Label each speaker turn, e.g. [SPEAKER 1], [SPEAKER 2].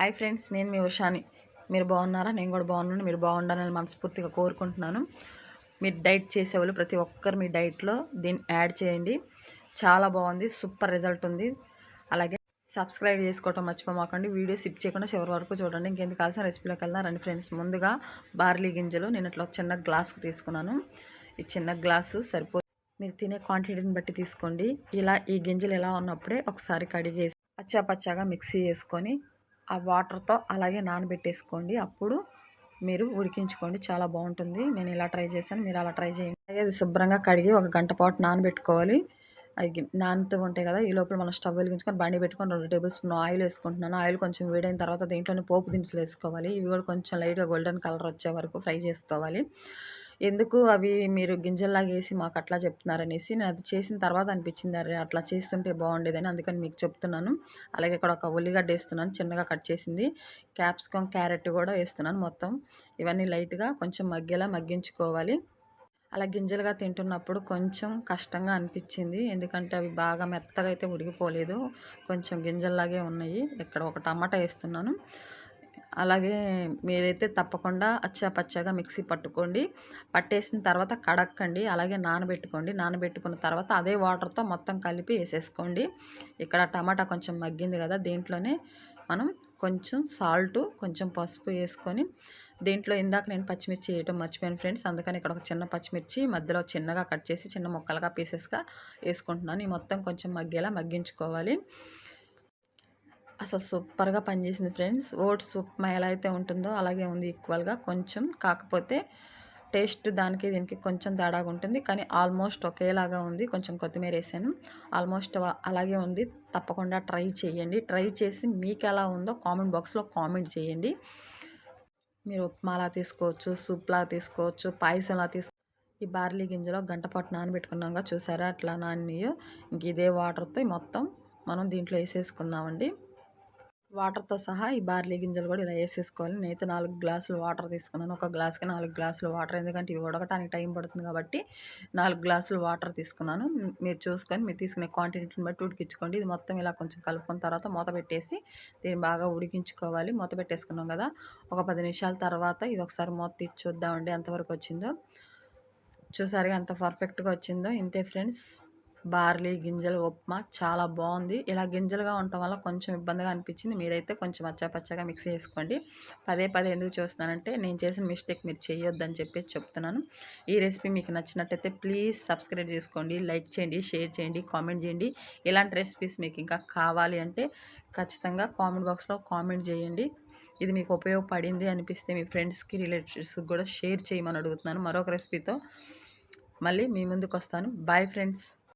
[SPEAKER 1] Hi friends, నేను మీ ఉషాని. మీరు బాగున్నారా? నేను కూడా బాగున్నాను. మీరు బాగుండాలని మనస్ఫూర్తిగా కోరుకుంటున్నాను. మీరు డైట్ చేసేవాళ్ళు ప్రతి ఒక్కరు మీ డైట్లో దీన్ని యాడ్ చేయండి. చాలా బాగుంది, సూపర్ రిజల్ట్ ఉంది. అలాగే సబ్స్క్రైబ్ చేసుకోవటం మర్చిపోమాకండి. వీడియో స్కిప్ చేయకుండా చివరి వరకు చూడండి. ఇంకెందుకు కావాల్సిన రెసిపీలోకి వెళ్దాం రండి ఫ్రెండ్స్. ముందుగా బార్లీ గింజలు నేను ఇట్లా చిన్న గ్లాస్కి తీసుకున్నాను. ఈ చిన్న గ్లాసు సరిపోతుంది. మీరు తినే క్వాంటిటీని బట్టి తీసుకోండి. ఈ గింజలు ఎలా ఉన్నప్పుడే ఒకసారి కడిగేసి పచ్చాగా మిక్సీ చేసుకొని ఆ వాటర్తో అలాగే నానబెట్టేసుకోండి. అప్పుడు మీరు ఉడికించుకోండి, చాలా బాగుంటుంది. నేను ఇలా ట్రై చేశాను, మీరు అలా ట్రై చేయండి. అలాగే అది శుభ్రంగా కడిగి 1 గంట పాటు నానబెట్టుకోవాలి. అవి నానుతూ ఉంటాయి కదా, ఈ లోపల మనం స్టవ్ వెలిగించుకొని బండి పెట్టుకొని 2 టేబుల్ స్పూన్ ఆయిల్ వేసుకుంటున్నాను. ఆయిల్ కొంచెం వేడైన తర్వాత దీంట్లోనే పోపు దినుసులు వేసుకోవాలి. ఇవి కూడా కొంచెం లైట్గా గోల్డెన్ కలర్ వచ్చే వరకు ఫ్రై చేసుకోవాలి. ఎందుకు అవి మీరు గింజల్లాగా వేసి మాకు అట్లా చెప్తున్నారనేసి నేను అది చేసిన తర్వాత అనిపించింది, అరే అట్లా చేస్తుంటే బాగుండేదని, అందుకని మీకు చెప్తున్నాను. అలాగే ఇక్కడ ఒక ఉల్లిగడ్డ వేస్తున్నాను, చిన్నగా కట్ చేసింది. క్యాప్సికమ్, క్యారెట్ కూడా వేస్తున్నాను. మొత్తం ఇవన్నీ లైట్గా కొంచెం మగ్గేలా మగ్గించుకోవాలి. అలా గింజలుగా తింటున్నప్పుడు కొంచెం కష్టంగా అనిపించింది, ఎందుకంటే అవి బాగా మెత్తగా అయితే ఉడికిపోలేదు, కొంచెం గింజల్లాగే ఉన్నాయి. ఇక్కడ ఒక టమాటా వేస్తున్నాను. అలాగే మీరైతే తప్పకుండా పచ్చాగా మిక్సీ పట్టుకోండి. పట్టేసిన తర్వాత కడక్కండి, అలాగే నానబెట్టుకోండి. నానబెట్టుకున్న తర్వాత అదే వాటర్తో మొత్తం కలిపి వేసేసుకోండి. ఇక్కడ టమాటా కొంచెం మగ్గింది కదా, దీంట్లోనే మనం కొంచెం సాల్టు, కొంచెం పసుపు వేసుకొని, దీంట్లో ఇందాక నేను పచ్చిమిర్చి వేయటం మర్చిపోయాను ఫ్రెండ్స్, అందుకని ఇక్కడ ఒక చిన్న పచ్చిమిర్చి మధ్యలో చిన్నగా కట్ చేసి చిన్న ముక్కలుగా పీసెస్గా వేసుకుంటున్నాను. ఈ మొత్తం కొంచెం మగ్గేలా మగ్గించుకోవాలి. అసలు సూపర్గా పనిచేసింది ఫ్రెండ్స్. ఓట్స్ ఉప్మా ఎలా అయితే ఉంటుందో అలాగే ఉంది ఈక్వల్గా. కొంచెం కాకపోతే టేస్ట్ దానికి దీనికి కొంచెం తేడాగా ఉంటుంది, కానీ ఆల్మోస్ట్ ఒకేలాగా ఉంది. కొంచెం కొత్తిమీర వేసాను, ఆల్మోస్ట్ అలాగే ఉంది. తప్పకుండా ట్రై చేయండి. ట్రై చేసి మీకు ఎలా ఉందో కామెంట్ బాక్స్లో కామెంట్ చేయండి. మీరు ఉప్మాలా తీసుకోవచ్చు, సూప్లా తీసుకోవచ్చు, పాయసంలా తీసుకోవచ్చు. ఈ బార్లీ గింజలో గంట పాటు నానబెట్టుకున్నాక చూసారా అట్లా నానియో. ఇంక ఇదే వాటర్తో మొత్తం మనం దీంట్లో వేసేసుకుందామండి. వాటర్తో సహా ఈ బార్లీ గింజలు కూడా ఇలా వేసేసుకోవాలి. నేనైతే 4 గ్లాసులు వాటర్ తీసుకున్నాను. ఒక గ్లాస్కి 4 గ్లాసులు వాటర్, ఎందుకంటే ఇవి ఉడకటానికి టైం పడుతుంది కాబట్టి 4 గ్లాసులు వాటర్ తీసుకున్నాను. మీరు చూసుకొని మీరు తీసుకునే క్వాంటిటీని బట్టి ఉడికించుకోండి. ఇది మొత్తం ఇలా కొంచెం కలుపుకున్న తర్వాత మూత పెట్టేసి దీన్ని బాగా ఉడికించుకోవాలి. మూత పెట్టేసుకున్నాం కదా, ఒక 10 నిమిషాల తర్వాత ఇది ఒకసారి మూత తీసి చూద్దామండి ఎంతవరకు వచ్చిందో. చూసారుగా ఎంత పర్ఫెక్ట్గా వచ్చిందో. ఇంతే ఫ్రెండ్స్, బార్లీ గింజల ఉప్మా చాలా బాగుంది. ఇలా గింజలుగా ఉండటం వల్ల కొంచెం ఇబ్బందిగా అనిపించింది. మీరైతే కొంచెం పచ్చాగా మిక్స్ చేసుకోండి. పదే ఎందుకు చూస్తున్నానంటే నేను చేసిన మిస్టేక్ మీరు చేయొద్దని చెప్పేసి చెప్తున్నాను. ఈ రెసిపీ మీకు నచ్చినట్టయితే ప్లీజ్ సబ్స్క్రైబ్ చేసుకోండి, లైక్ చేయండి, షేర్ చేయండి, కామెంట్ చేయండి. ఇలాంటి రెసిపీస్ మీకు ఇంకా కావాలి అంటే ఖచ్చితంగా కామెంట్ బాక్స్లో కామెంట్ చేయండి. ఇది మీకు ఉపయోగపడింది అనిపిస్తే మీ ఫ్రెండ్స్కి, రిలేటివ్స్కి కూడా షేర్ చేయమని అడుగుతున్నాను. మరొక రెసిపీతో మళ్ళీ మీ ముందుకు వస్తాను. Bye friends.